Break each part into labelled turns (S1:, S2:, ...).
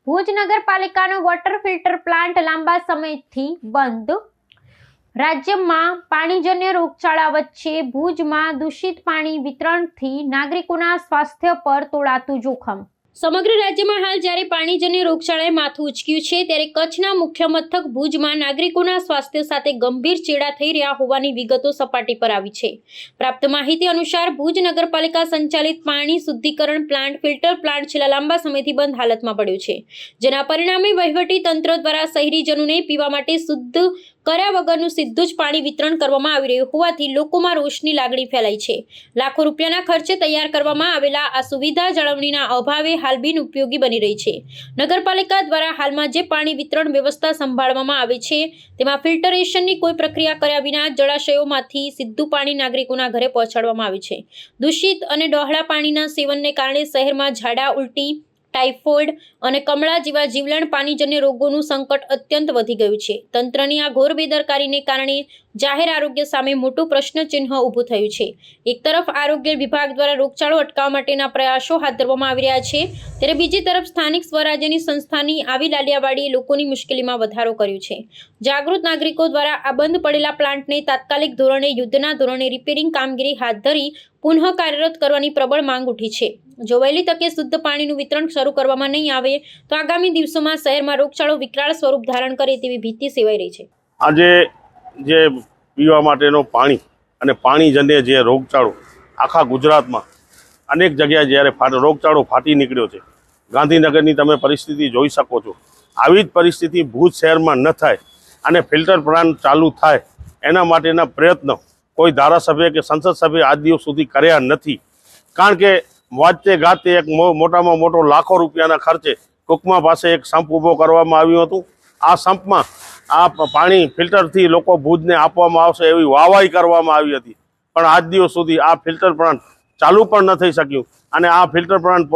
S1: Bhuj નગરપાલિકાનો water filter plant લાંબા સમયથી બંધ। રાજ્યમાં પાણીજન્ય રોગચાળા વચ્ચે ભુજમાં દૂષિત પાણી વિતરણથી નાગરિકોના સ્વાસ્થ્ય પર તોળાતું જોખમ। સમગ્ર રાજ્યમાં હાલ જ્યારે પાણીજન્ય રોગચાળાએ માથું ઉચક્યું છે, ત્યારે કચ્છના મુખ્ય મથક ભુજમાં નાગરિકોના સ્વાસ્થ્ય સાથે ગંભીર ચેડા થઈ રહ્યા હોવાની વિગતો સપાટી પર આવી છે। પ્રાપ્ત માહિતી અનુસાર ભુજ નગરપાલિકા સંચાલિત પાણી શુદ્ધિકરણ પ્લાન્ટ ફિલ્ટર પ્લાન્ટ છેલ્લા લાંબા સમયથી બંધ હાલતમાં પડ્યો છે, જેના પરિણામે વહીવટી તંત્ર દ્વારા શહેરીજનોને પીવા માટે શુદ્ધ કર્યા વગરનું સીધું જ પાણી વિતરણ કરવામાં આવી રહ્યું હોવાથી લોકોમાં રોષની લાગણી ફેલાઈ છે। લાખો રૂપિયાના ખર્ચે તૈયાર કરવામાં આવેલા આ સુવિધા જાળવણીના અભાવે હાલ બિનઉપયોગી બની રહી છે। નગરપાલિકા દ્વારા હાલમાં જે પાણી વિતરણ વ્યવસ્થા સંભાળવામાં આવે છે, તેમાં ફિલ્ટરેશનની કોઈ પ્રક્રિયા કર્યા વિના જળાશયોમાંથી સીધું પાણી નાગરિકોના ઘરે પહોંચાડવામાં આવે છે। દૂષિત અને ડહોળા પાણીના સેવનને કારણે શહેરમાં ઝાડા, ઉલટી, ટાઇફોઇડ અને કમળા જેવા જીવલેણ પાણીજન્ય રોગોનું સંકટ અત્યંત વધી ગયું છે। તંત્રની આ ઘોર બેદરકારીને કારણે જાહેર આરોગ્ય સામે મોટું પ્રશ્નચિહ્ન ઊભું થયું છે। એક તરફ આરોગ્ય વિભાગ દ્વારા રોગચાળો અટકાવવા માટેના પ્રયાસો હાથ ધરવામાં આવી રહ્યા છે, ત્યારે બીજી તરફ સ્થાનિક સ્વરાજ્યની સંસ્થાની આવી લાલિયાવાડીએ લોકોની મુશ્કેલીમાં વધારો કર્યો છે। જાગૃત નાગરિકો દ્વારા આ બંધ પડેલા પ્લાન્ટને તાત્કાલિક ધોરણે યુદ્ધના ધોરણે રિપેરિંગ કામગીરી હાથ ધરી પુનઃ કાર્યરત કરવાની પ્રબળ માંગ ઉઠી છે। જો વહેલી તકે શુદ્ધ પાણીનું વિતરણ શરૂ કરવામાં નહીં આવે તો આગામી દિવસોમાં શહેરમાં રોગચાળો વિકરાળ સ્વરૂપ ધારણ કરે તેવી ભીતિ સેવાઈ રહી છે।
S2: આજે જે પીવા માટેનું પાણી અને પાણીજન્ય જે રોગચાળો આખા ગુજરાતમાં અનેક જગ્યાએ જ્યારે રોગચાળો ફાટી નીકળ્યો છે, ગાંધીનગરની તમે પરિસ્થિતિ જોઈ શકો છો। આવી જ પરિસ્થિતિ ભુજ શહેરમાં ન થાય અને ફિલ્ટર પ્લાન્ટ ચાલુ થાય એના માટેના પ્રયત્નો કોઈ ધારાસભ્ય કે સંસદ સભ્ય આજ દિવસ સુધી કર્યા નથી। કારણ કે વાજતે ગાતે એક મોટામાં મોટો લાખો રૂપિયાના ખર્ચે કુકમા પાસે એક સંપ ઊભો કરવામાં આવ્યું હતું। આ સંપમાં આ પાણી ફિલ્ટરથી લોકો ભુજને આપવામાં આવશે એવી વાહવાહી કરવામાં આવી હતી, પણ આજ દિવસ સુધી આ ફિલ્ટર પ્લાન્ટ ચાલુ પણ ન થઈ શક્યું। અને આ ફિલ્ટર પ્લાન્ટ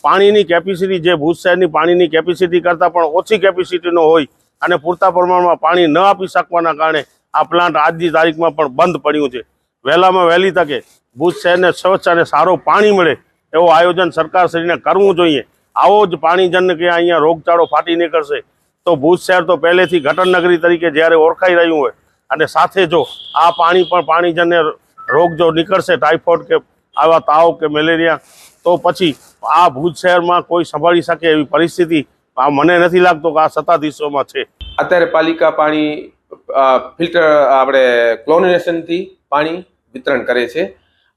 S2: પાણીની કેપેસિટી જે ભુજ શહેરની પાણીની કેપેસિટી કરતાં પણ ઓછી કેપેસિટીનો હોય અને પૂરતા પ્રમાણમાં પાણી ન આપી શકવાના કારણે આ પ્લાન્ટ આજની તારીખમાં પણ બંધ પડ્યું છે। વહેલામાં વહેલી તકે ભુજ શહેરને સ્વચ્છ અને સારું પાણી મળે એવું આયોજન સરકારશ્રીને કરવું જોઈએ। આવો જ પાણીજન્ય કે અહીંયા રોગચાળો ફાટી નીકળશે તો ભુજ શહેર તો પહેલેથી ગટરનગરી તરીકે જ્યારે ઓળખાઈ રહ્યું હોય અને સાથે જો આ પાણી પણ પાણીજન્ય રોગ જો નીકળશે, ટાઇફોઇડ કે આવા તાવ કે મેલેરિયા, તો પછી આ ભુજ શહેરમાં કોઈ સંભાળી શકે એવી પરિસ્થિતિ મને નથી લાગતો કે આ સત્તાધીશોમાં છે।
S3: અત્યારે પાલિકા પાણી ફિલ્ટર આપણે ક્લોરિનેશનથી પાણી વિતરણ કરે છે।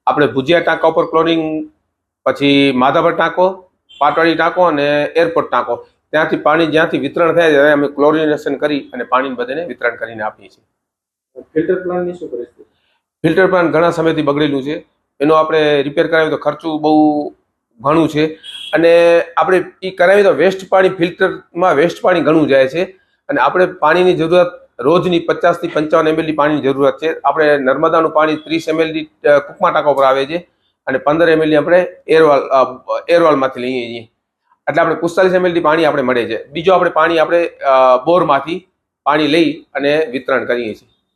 S3: આપણે ભુજિયા ટાંકા ઉપર ક્લોરિંગ, પછી માધાપર ટાંકો, પાટવાડી ટાંકો અને એરપોર્ટ ટાંકો, ત્યાંથી પાણી જ્યાંથી વિતરણ થાય ત્યારે અમે ક્લોરિનેશન કરી અને પાણી બધાને વિતરણ કરીને આપીએ છીએ।
S4: ફિલ્ટર પ્લાન્ટની શું પરિસ્થિતિ?
S3: ફિલ્ટર પ્લાન્ટ ઘણા સમયથી બગડેલું છે, એનો આપણે રિપેર કરાવીએ તો ખર્ચું બહુ ઘણું છે, અને આપણે એ કરાવીએ તો વેસ્ટ પાણી ફિલ્ટરમાં વેસ્ટ પાણી ઘણું જાય છે, અને આપણે પાણીની જરૂરત રોજની 50 થી 55 ml પાણીની જરૂરત છે। આપણે નર્મદાનું પાણી 30 ml કુકમા ટાંકા ઉપર આવે છે અને 15 ml આપણે એરવાલમાંથી લઈએ છીએ, એટલે આપણે 45 ml પાણી આપણે મળે છે। બીજું આપણે પાણી આપણે બોરમાંથી પાણી લઈ અને વિતરણ કરીએ છીએ।